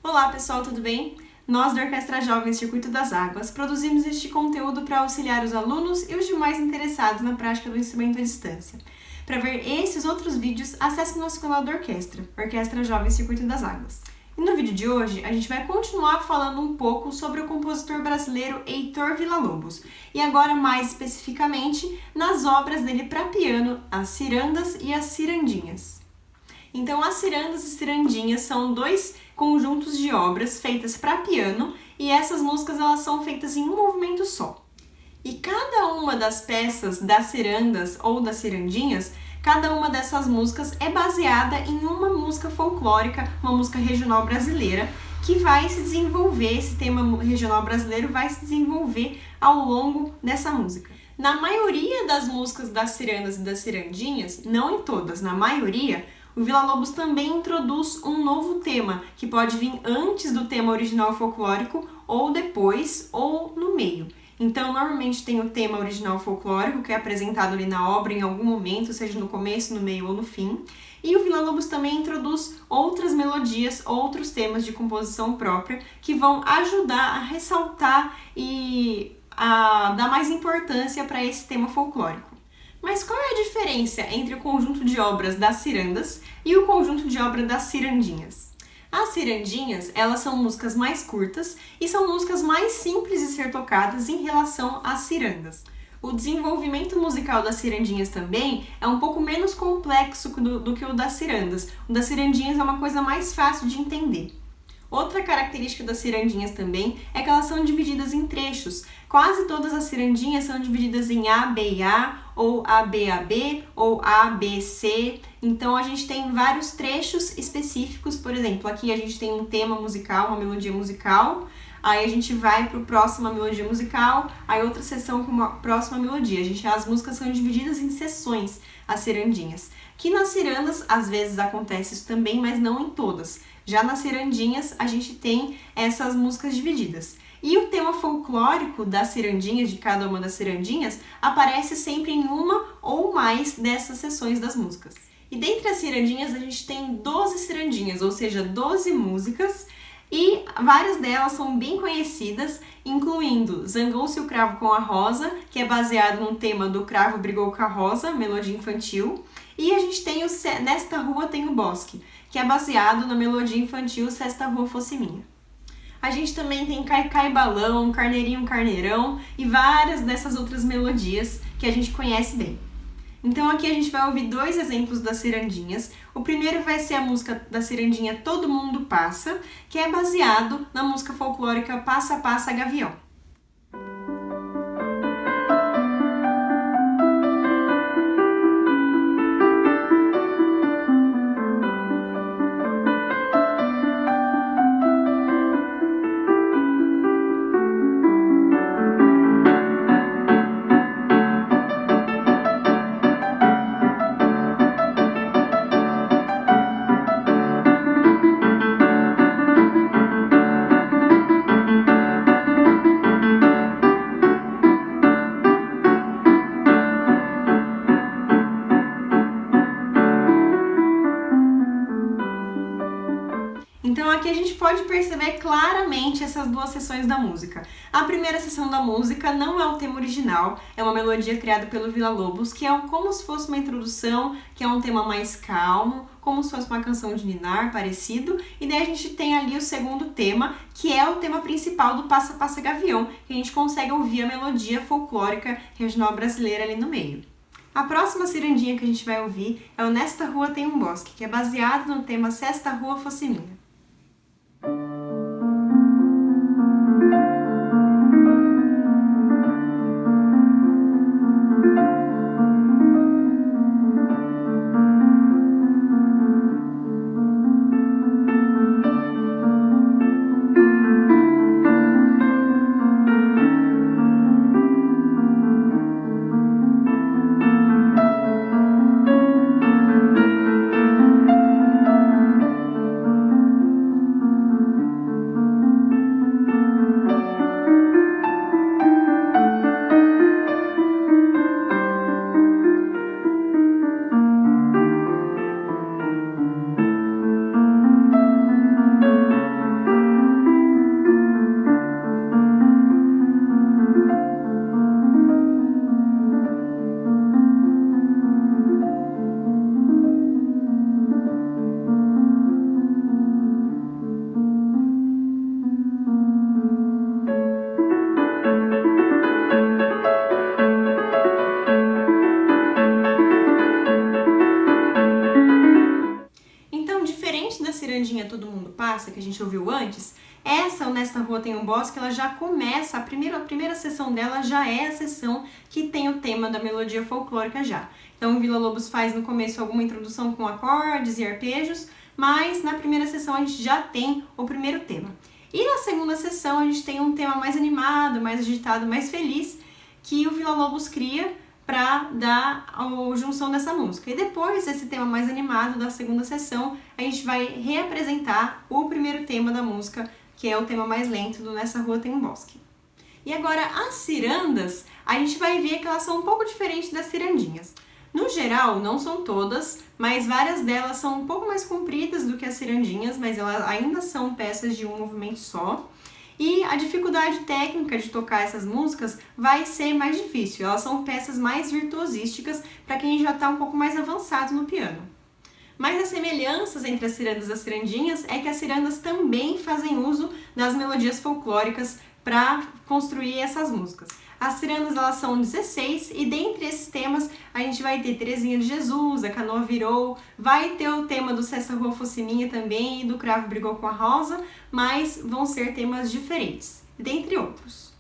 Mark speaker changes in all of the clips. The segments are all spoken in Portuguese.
Speaker 1: Olá pessoal, tudo bem? Nós da Orquestra Jovem Circuito das Águas produzimos este conteúdo para auxiliar os alunos e os demais interessados na prática do instrumento à distância. Para ver esses outros vídeos, acesse o nosso canal da orquestra, Orquestra Jovem Circuito das Águas. E no vídeo de hoje, a gente vai continuar falando um pouco sobre o compositor brasileiro Heitor Villa-Lobos, e agora mais especificamente nas obras dele para piano, as cirandas e as cirandinhas. Então, as cirandas e cirandinhas são dois conjuntos de obras feitas para piano e essas músicas elas são feitas em um movimento só. E cada uma das peças das cirandas ou das cirandinhas, cada uma dessas músicas é baseada em uma música folclórica, uma música regional brasileira, que vai se desenvolver, esse tema regional brasileiro vai se desenvolver ao longo dessa música. Na maioria das músicas das cirandas e das cirandinhas, não em todas, na maioria, o Villa-Lobos também introduz um novo tema, que pode vir antes do tema original folclórico, ou depois, ou no meio. Então, normalmente tem o tema original folclórico, que é apresentado ali na obra em algum momento, seja no começo, no meio ou no fim. E o Villa-Lobos também introduz outras melodias, outros temas de composição própria, que vão ajudar a ressaltar e a dar mais importância para esse tema folclórico. Mas qual é a diferença entre o conjunto de obras das cirandas e o conjunto de obras das cirandinhas? As cirandinhas, elas são músicas mais curtas e são músicas mais simples de ser tocadas em relação às cirandas. O desenvolvimento musical das cirandinhas também é um pouco menos complexo do que o das cirandas. O das cirandinhas é uma coisa mais fácil de entender. Outra característica das cirandinhas também é que elas são divididas em trechos. Quase todas as cirandinhas são divididas em A, B e A, ou A, B, A, B, ou A, B, C. Então a gente tem vários trechos específicos, por exemplo, aqui a gente tem um tema musical, uma melodia musical, aí a gente vai para a próxima melodia musical, aí outra sessão com uma próxima melodia. As músicas são divididas em sessões, as cirandinhas. Que nas cirandas, às vezes acontece isso também, mas não em todas. Já nas cirandinhas, a gente tem essas músicas divididas. E o tema folclórico das cirandinhas, de cada uma das cirandinhas, aparece sempre em uma ou mais dessas sessões das músicas. E dentre as cirandinhas, a gente tem 12 cirandinhas, ou seja, 12 músicas, e várias delas são bem conhecidas, incluindo Zangou-se o Cravo com a Rosa, que é baseado no tema do Cravo Brigou com a Rosa, melodia infantil, e a gente tem o Nesta Rua Tem o Bosque, que é baseado na melodia infantil Se Esta Rua Fosse Minha. A gente também tem Cai Cai Balão, Carneirinho Carneirão e várias dessas outras melodias que a gente conhece bem. Então aqui a gente vai ouvir dois exemplos das cirandinhas. O primeiro vai ser a música da cirandinha Todo Mundo Passa, que é baseado na música folclórica Passa Passa Gavião. Então aqui a gente pode perceber claramente essas duas sessões da música. A primeira sessão da música não é o tema original, é uma melodia criada pelo Villa-Lobos, que é como se fosse uma introdução, que é um tema mais calmo, como se fosse uma canção de ninar, parecido, e daí a gente tem ali o segundo tema, que é o tema principal do Passa Passa Gavião, que a gente consegue ouvir a melodia folclórica regional brasileira ali no meio. A próxima cirandinha que a gente vai ouvir é o Nesta Rua Tem um Bosque, que é baseado no tema Se Esta Rua Fosse Minha. Passa, que a gente ouviu antes, essa O Nesta Rua Tem um Bosque, ela já começa, a primeira sessão dela já é a sessão que tem o tema da melodia folclórica já. Então o Villa Lobos faz no começo alguma introdução com acordes e arpejos, mas na primeira sessão a gente já tem o primeiro tema. E na segunda sessão a gente tem um tema mais animado, mais agitado, mais feliz, que o Villa Lobos cria para dar a junção dessa música. E depois desse tema mais animado da segunda sessão, a gente vai reapresentar o primeiro tema da música, que é o tema mais lento do Nessa Rua Tem um Bosque. E agora, as cirandas, a gente vai ver que elas são um pouco diferentes das cirandinhas. No geral, não são todas, mas várias delas são um pouco mais compridas do que as cirandinhas, mas elas ainda são peças de um movimento só. E a dificuldade técnica de tocar essas músicas vai ser mais difícil. Elas são peças mais virtuosísticas para quem já está um pouco mais avançado no piano. Mas as semelhanças entre as cirandas e as cirandinhas é que as cirandas também fazem uso das melodias folclóricas para construir essas músicas. As cirandas, elas são 16 e dentre esses temas a gente vai ter Terezinha de Jesus, A Canoa Virou, vai ter o tema do Se Essa Rua Fosse Minha também e do Cravo Brigou com a Rosa, mas vão ser temas diferentes, dentre outros.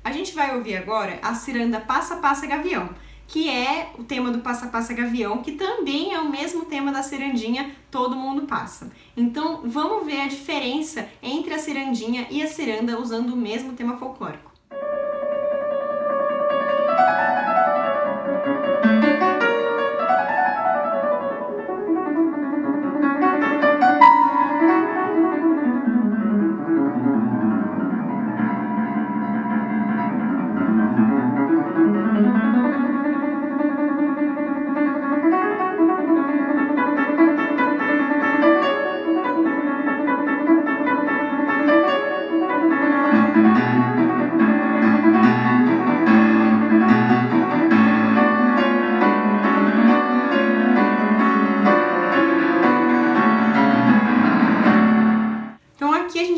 Speaker 1: A gente vai ouvir agora a ciranda Passa Passa Gavião, que é o tema do Passa Passa Gavião, que também é o mesmo tema da cirandinha Todo Mundo Passa. Então vamos ver a diferença entre a cirandinha e a ciranda usando o mesmo tema folclórico.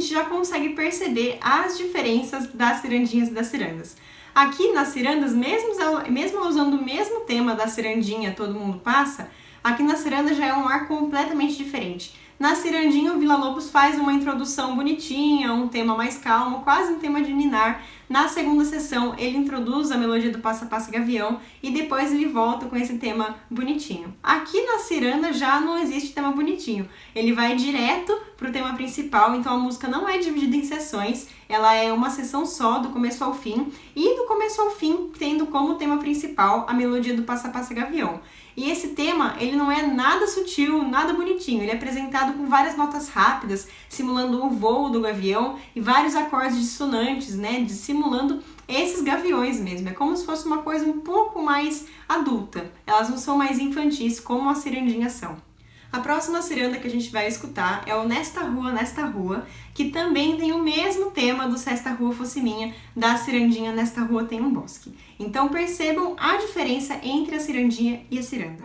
Speaker 1: Já consegue perceber as diferenças das cirandinhas e das cirandas. Aqui nas cirandas, mesmo usando o mesmo tema da cirandinha Todo Mundo Passa, aqui na ciranda já é um ar completamente diferente. Na cirandinha, o Villa Lobos faz uma introdução bonitinha, um tema mais calmo, quase um tema de ninar. Na segunda sessão, ele introduz a melodia do Passa Passa Gavião e depois ele volta com esse tema bonitinho. Aqui na ciranda já não existe tema bonitinho. Ele vai direto pro tema principal, então a música não é dividida em sessões, ela é uma sessão só, do começo ao fim, e do começo ao fim tendo como tema principal a melodia do Passa Passa Gavião. E esse tema, ele não é nada sutil, nada bonitinho, ele é apresentado com várias notas rápidas, simulando o voo do gavião e vários acordes dissonantes, né, simulando esses gaviões mesmo. É como se fosse uma coisa um pouco mais adulta, elas não são mais infantis como as cirandinhas são. A próxima ciranda que a gente vai escutar é o Nesta Rua, que também tem o mesmo tema do Se Esta Rua Fosse Minha, da cirandinha Nesta Rua Tem um Bosque. Então percebam a diferença entre a cirandinha e a ciranda.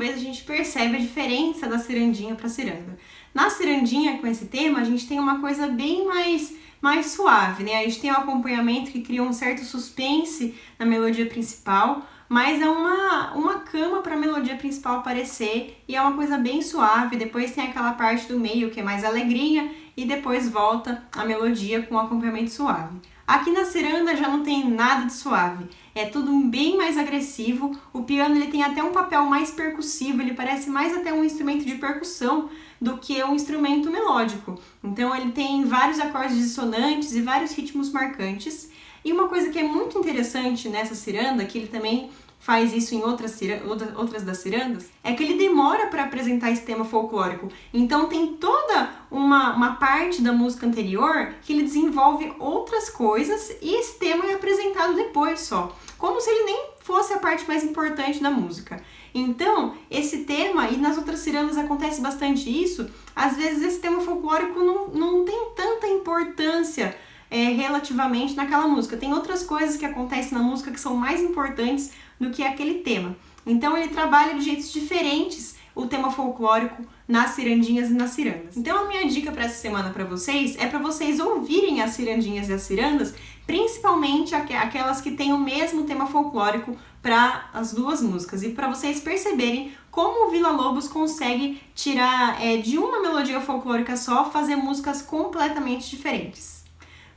Speaker 1: A gente percebe a diferença da cirandinha para a ciranda. Na cirandinha, com esse tema, a gente tem uma coisa bem mais suave, né? A gente tem um acompanhamento que cria um certo suspense na melodia principal, mas é uma cama para a melodia principal aparecer e é uma coisa bem suave. Depois tem aquela parte do meio que é mais alegrinha e depois volta a melodia com um acompanhamento suave. Aqui na ciranda já não tem nada de suave, é tudo bem mais agressivo, o piano ele tem até um papel mais percussivo, ele parece mais até um instrumento de percussão do que um instrumento melódico. Então ele tem vários acordes dissonantes e vários ritmos marcantes. E uma coisa que é muito interessante nessa ciranda, que ele também faz isso em outras das cirandas, é que ele demora para apresentar esse tema folclórico. Então tem toda uma parte da música anterior que ele desenvolve outras coisas e esse tema é apresentado depois só, como se ele nem fosse a parte mais importante da música. Então, esse tema, e nas outras cirandas acontece bastante isso, às vezes esse tema folclórico não tem tanta importância relativamente naquela música. Tem outras coisas que acontecem na música que são mais importantes do que aquele tema. Então ele trabalha de jeitos diferentes o tema folclórico nas cirandinhas e nas cirandas. Então a minha dica para essa semana para vocês é para vocês ouvirem as cirandinhas e as cirandas, principalmente aquelas que têm o mesmo tema folclórico para as duas músicas, e para vocês perceberem como o Villa-Lobos consegue tirar de uma melodia folclórica só, fazer músicas completamente diferentes.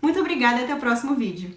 Speaker 1: Muito obrigada e até o próximo vídeo.